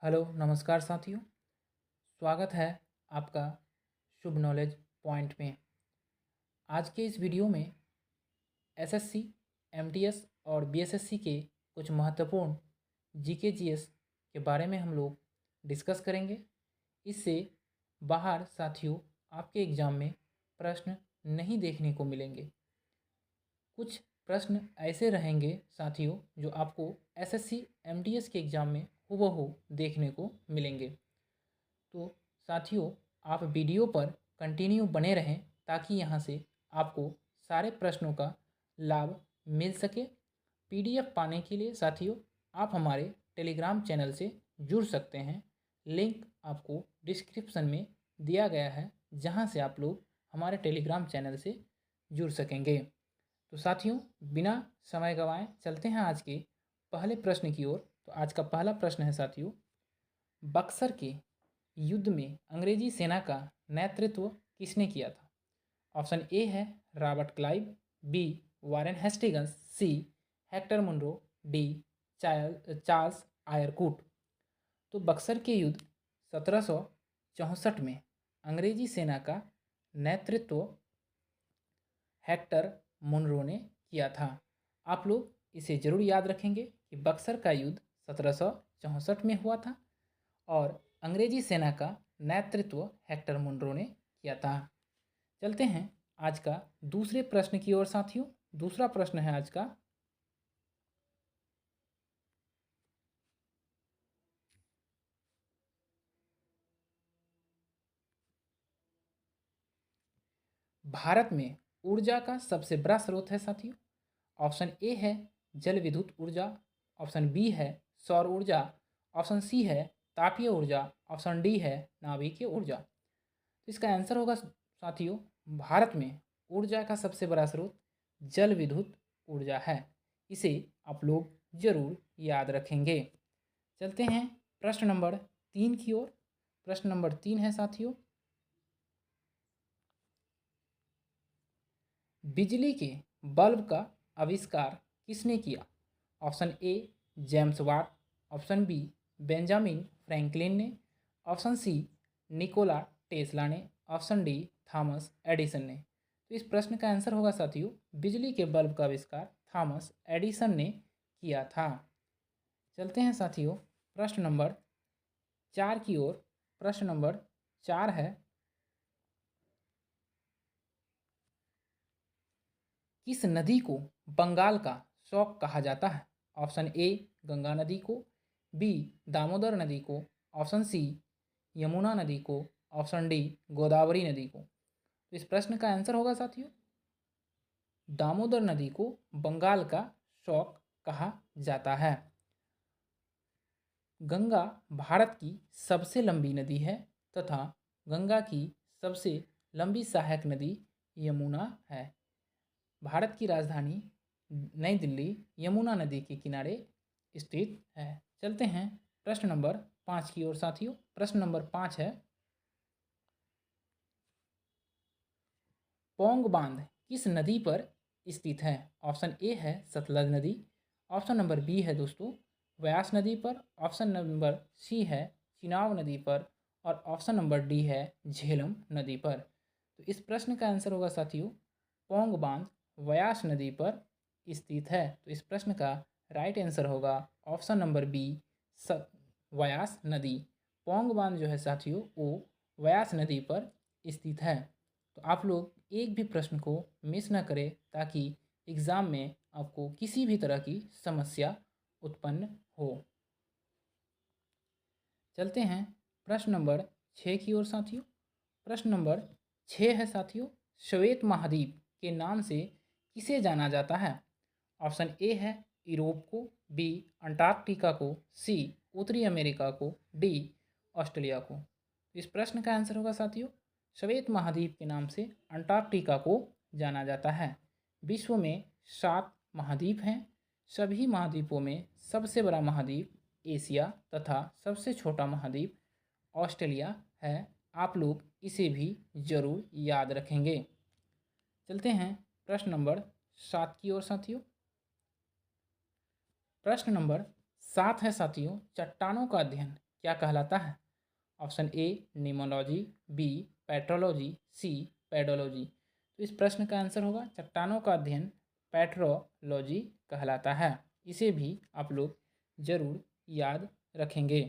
Hello नमस्कार साथियों। स्वागत है आपका शुभ नॉलेज पॉइंट में। आज के इस वीडियो में एसएससी, एमटीएस और बीएसएससी के कुछ महत्वपूर्ण जीके जीएस के बारे में हम लोग डिस्कस करेंगे। इससे बाहर साथियों आपके एग्ज़ाम में प्रश्न नहीं देखने को मिलेंगे। कुछ प्रश्न ऐसे रहेंगे साथियों जो आपको एसएससी, एमटीएस के एग्ज़ाम में हूबहू देखने को मिलेंगे। तो साथियों आप वीडियो पर कंटिन्यू बने रहें ताकि यहाँ से आपको सारे प्रश्नों का लाभ मिल सके। पीडीएफ पाने के लिए साथियों आप हमारे टेलीग्राम चैनल से जुड़ सकते हैं। लिंक आपको डिस्क्रिप्शन में दिया गया है, जहाँ से आप लोग हमारे टेलीग्राम चैनल से जुड़ सकेंगे। तो साथियों बिना समय गंवाए चलते हैं आज के पहले प्रश्न की ओर। तो आज का पहला प्रश्न है साथियों, बक्सर के युद्ध में अंग्रेजी सेना का नेतृत्व किसने किया था? ऑप्शन ए है Robert Clive, B Warren Hastings, C Hector Munro, D Charles Eyre Coote. तो बक्सर के युद्ध 1764 में अंग्रेजी सेना का नेतृत्व हेक्टर मुनरो ने किया था। आप लोग इसे जरूर याद रखेंगे कि बक्सर का युद्ध 1764 में हुआ था और अंग्रेजी सेना का नेतृत्व हेक्टर मुनरो ने किया था। चलते हैं आज का दूसरे प्रश्न की ओर साथियों। दूसरा प्रश्न है आज का, भारत में ऊर्जा का सबसे बड़ा स्रोत है साथियों। ऑप्शन ए है जल विद्युत ऊर्जा, ऑप्शन बी है सौर ऊर्जा, ऑप्शन सी है तापीय ऊर्जा, ऑप्शन डी है नाभिकीय ऊर्जा। तो इसका आंसर होगा साथियों, भारत में ऊर्जा का सबसे बड़ा स्रोत जल विद्युत ऊर्जा है। इसे आप लोग जरूर याद रखेंगे। चलते हैं प्रश्न नंबर 3 की ओर। प्रश्न नंबर 3 है साथियों, बिजली के बल्ब का आविष्कार किसने किया? Option A James Watt, option B Benjamin Franklin ने, ऑप्शन सी निकोला टेस्ला ने, ऑप्शन डी थॉमस एडिसन ने। तो इस प्रश्न का आंसर होगा साथियों, बिजली के बल्ब का आविष्कार थॉमस एडिसन ने किया था। चलते हैं साथियों प्रश्न नंबर 4 की ओर। प्रश्न नंबर 4 है, किस नदी को बंगाल का शौक कहा जाता है? ऑप्शन ए गंगा नदी को, बी दामोदर नदी को, ऑप्शन सी यमुना नदी को, ऑप्शन डी गोदावरी नदी को। तो इस प्रश्न का आंसर होगा साथियों, दामोदर नदी को बंगाल का शौक कहा जाता है। गंगा भारत की सबसे लंबी नदी है तथा गंगा की सबसे लंबी सहायक नदी यमुना है। भारत की राजधानी नई दिल्ली यमुना नदी के किनारे स्थित है। चलते हैं प्रश्न नंबर 5 की ओर साथियों। प्रश्न नंबर 5 है, पौंग बांध किस नदी पर स्थित है? ऑप्शन ए है सतलज नदी, ऑप्शन नंबर बी है दोस्तों व्यास नदी पर, ऑप्शन नंबर सी है चिनाब नदी पर और ऑप्शन नंबर डी है झेलम नदी पर। तो इस प्रश्न का आंसर होगा साथियों, पौंग बांध व्यास नदी पर स्थित है। तो इस प्रश्न का राइट आंसर होगा ऑप्शन नंबर बी व्यास नदी। पौंग बांध जो है साथियों वो व्यास नदी पर स्थित है। तो आप लोग एक भी प्रश्न को मिस ना करें ताकि एग्ज़ाम में आपको किसी भी तरह की समस्या उत्पन्न हो। चलते हैं प्रश्न नंबर 6 की ओर साथियों। प्रश्न नंबर 6 है साथियों, श्वेत महाद्वीप के नाम से किसे जाना जाता है? ऑप्शन ए है यूरोप को, बी अंटार्कटिका को, सी उत्तरी अमेरिका को, डी ऑस्ट्रेलिया को। इस प्रश्न का आंसर होगा साथियों, श्वेत महाद्वीप के नाम से अंटार्कटिका को जाना जाता है। विश्व में 7 महाद्वीप हैं। सभी महाद्वीपों में सबसे बड़ा महाद्वीप एशिया तथा सबसे छोटा महाद्वीप ऑस्ट्रेलिया है। आप लोग इसे भी जरूर याद रखेंगे। चलते हैं प्रश्न नंबर 7 की ओर साथियों। प्रश्न नंबर 7 है साथियों, चट्टानों का अध्ययन क्या कहलाता है? ऑप्शन ए निमोलॉजी, बी पेट्रोलॉजी, सी पेडोलॉजी। तो इस प्रश्न का आंसर होगा चट्टानों का अध्ययन पेट्रोलॉजी कहलाता है। इसे भी आप लोग जरूर याद रखेंगे।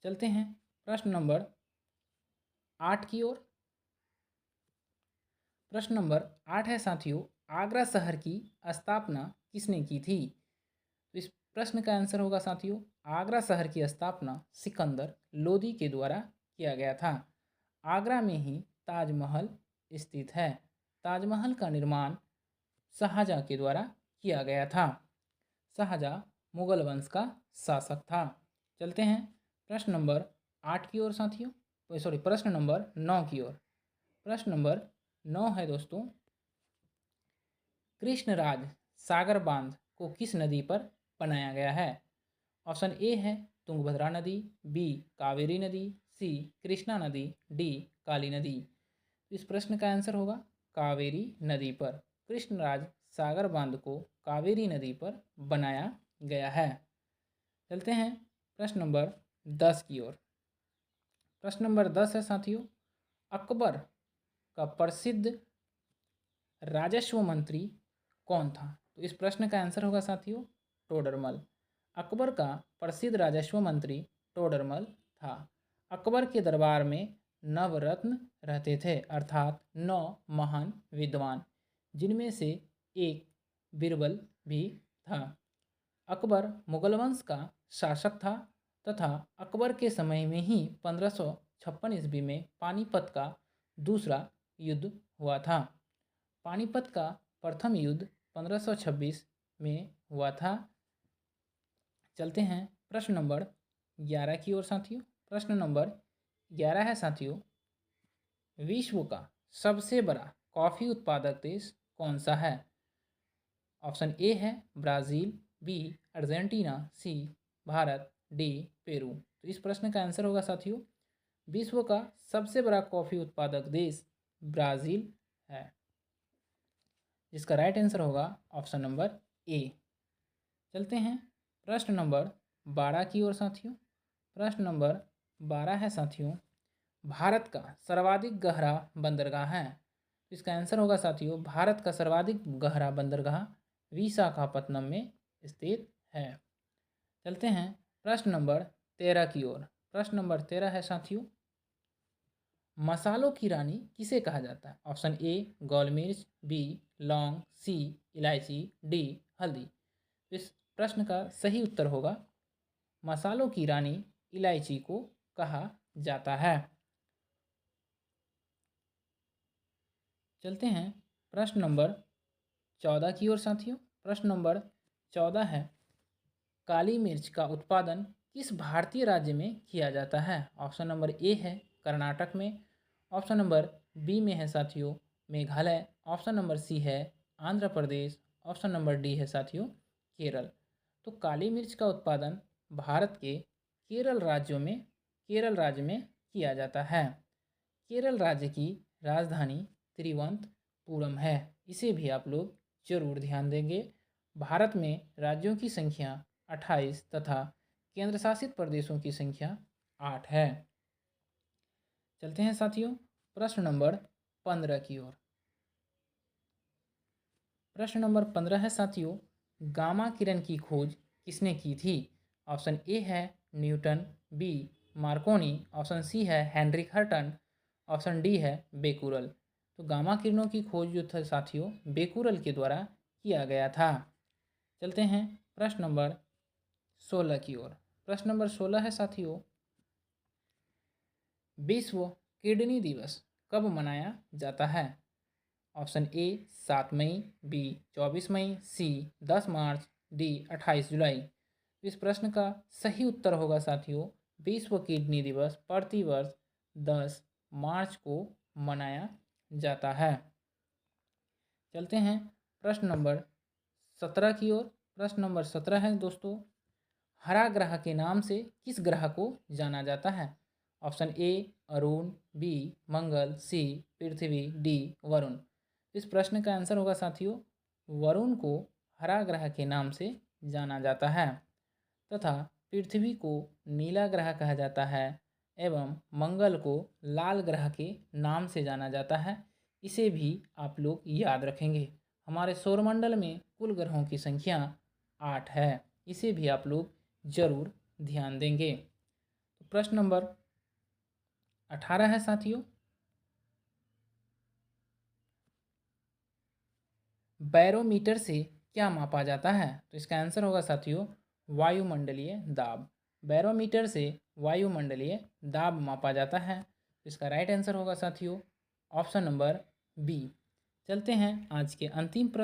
चलते हैं प्रश्न नंबर 8 की ओर। प्रश्न नंबर 8 है साथियों, आगरा शहर की स्थापना किसने की थी? तो इस प्रश्न का आंसर होगा साथियों, आगरा शहर की स्थापना सिकंदर लोदी के द्वारा किया गया था। आगरा में ही ताजमहल स्थित है। ताजमहल का निर्माण शाहजहाँ के द्वारा किया गया था। शाहजहाँ मुगल वंश का शासक था। चलते हैं प्रश्न नंबर 8 की ओर साथियों, सॉरी प्रश्न नंबर 9 की ओर। प्रश्न नंबर 9 है दोस्तों, कृष्णराज सागर बांध को किस नदी पर बनाया गया है? ऑप्शन ए है तुंगभद्रा नदी, बी कावेरी नदी, सी कृष्णा नदी, डी काली नदी। इस प्रश्न का आंसर होगा कावेरी नदी पर। कृष्णराज सागर बांध को कावेरी नदी पर बनाया गया है। चलते हैं प्रश्न नंबर 10 की ओर। प्रश्न नंबर 10 है साथियों, अकबर का प्रसिद्ध राजस्व मंत्री कौन था? तो इस प्रश्न का आंसर होगा साथियों टोडरमल। अकबर का प्रसिद्ध राजस्व मंत्री टोडरमल था। अकबर के दरबार में नवरत्न रहते थे, अर्थात 9 महान विद्वान, जिनमें से एक बीरबल भी था। अकबर मुगल वंश का शासक था तथा अकबर के समय में ही 1556 ईस्वी में पानीपत का दूसरा युद्ध हुआ था। पानीपत का प्रथम युद्ध 1526 में हुआ था। चलते हैं प्रश्न नंबर 11 की ओर साथियों। प्रश्न नंबर 11 है साथियों, विश्व का सबसे बड़ा कॉफ़ी उत्पादक देश कौन सा है? ऑप्शन ए है ब्राज़ील, बी अर्जेंटीना, सी भारत, डी पेरू। तो इस प्रश्न का आंसर होगा साथियों, विश्व का सबसे बड़ा कॉफ़ी उत्पादक देश ब्राज़ील है, जिसका राइट आंसर होगा ऑप्शन नंबर ए। चलते हैं प्रश्न नंबर 12 की ओर साथियों। प्रश्न नंबर 12 है साथियों, भारत का सर्वाधिक गहरा बंदरगाह है। इसका आंसर होगा साथियों, भारत का सर्वाधिक गहरा बंदरगाह विशाखापत्तनम में स्थित है। चलते हैं प्रश्न नंबर 13 की ओर। प्रश्न नंबर 13 है साथियों, मसालों की रानी किसे कहा जाता है? ऑप्शन ए गोल मिर्च, बी लौंग, सी इलायची, डी हल्दी। इस प्रश्न का सही उत्तर होगा मसालों की रानी इलायची को कहा जाता है। चलते हैं प्रश्न नंबर 14 की ओर साथियों। प्रश्न नंबर 14 है, काली मिर्च का उत्पादन किस भारतीय राज्य में किया जाता है? ऑप्शन नंबर ए है कर्नाटक में, ऑप्शन नंबर बी में है साथियों मेघालय, ऑप्शन नंबर सी है Andhra Pradesh, option number D है साथियों केरल। तो काली मिर्च का उत्पादन भारत के केरल राज्य में किया जाता है। केरल राज्य की राजधानी तिरुवनंतपुरम है। इसे भी आप लोग जरूर ध्यान देंगे। भारत में राज्यों की संख्या 28 तथा केंद्र शासित प्रदेशों की संख्या 8 है। चलते हैं साथियों प्रश्न नंबर 15 की ओर। प्रश्न नंबर 15 है साथियों, गामा किरण की खोज किसने की थी? ऑप्शन ए है Newton, B Marconi, option C है हेनरिक हर्टन, ऑप्शन डी है बेकुरल। तो गामा किरणों की खोज जो था साथियों बेकुरल के द्वारा किया गया था। चलते हैं प्रश्न नंबर 16 की ओर। प्रश्न नंबर 16 है साथियों, विश्व किडनी दिवस कब मनाया जाता है? ऑप्शन ए 7 मई, बी 24 मई, सी 10 मार्च, डी 28 जुलाई। इस प्रश्न का सही उत्तर होगा साथियों विश्व किडनी दिवस प्रतिवर्ष 10 मार्च को मनाया जाता है। चलते हैं प्रश्न नंबर 17 की ओर। प्रश्न नंबर 17 है दोस्तों, हरा ग्रह के नाम से किस ग्रह को जाना जाता है? Option A Arun, B Mangal, C Prithvi, D Varun. इस प्रश्न का आंसर होगा साथियों वरुण को हरा ग्रह के नाम से जाना जाता है तथा पृथ्वी को नीला ग्रह कहा जाता है एवं मंगल को लाल ग्रह के नाम से जाना जाता है। इसे भी आप लोग याद रखेंगे। हमारे सौरमंडल में कुल ग्रहों की संख्या 8 है। इसे भी आप लोग जरूर ध्यान देंगे। तो प्रश्न नंबर 18 है साथियों, बैरोमीटर से क्या मापा जाता है? तो इसका आंसर होगा साथियों वायुमंडलीय दाब। बैरोमीटर से वायुमंडलीय दाब मापा जाता है। इसका राइट आंसर होगा साथियों ऑप्शन नंबर बी। चलते हैं आज के अंतिम प्रश्न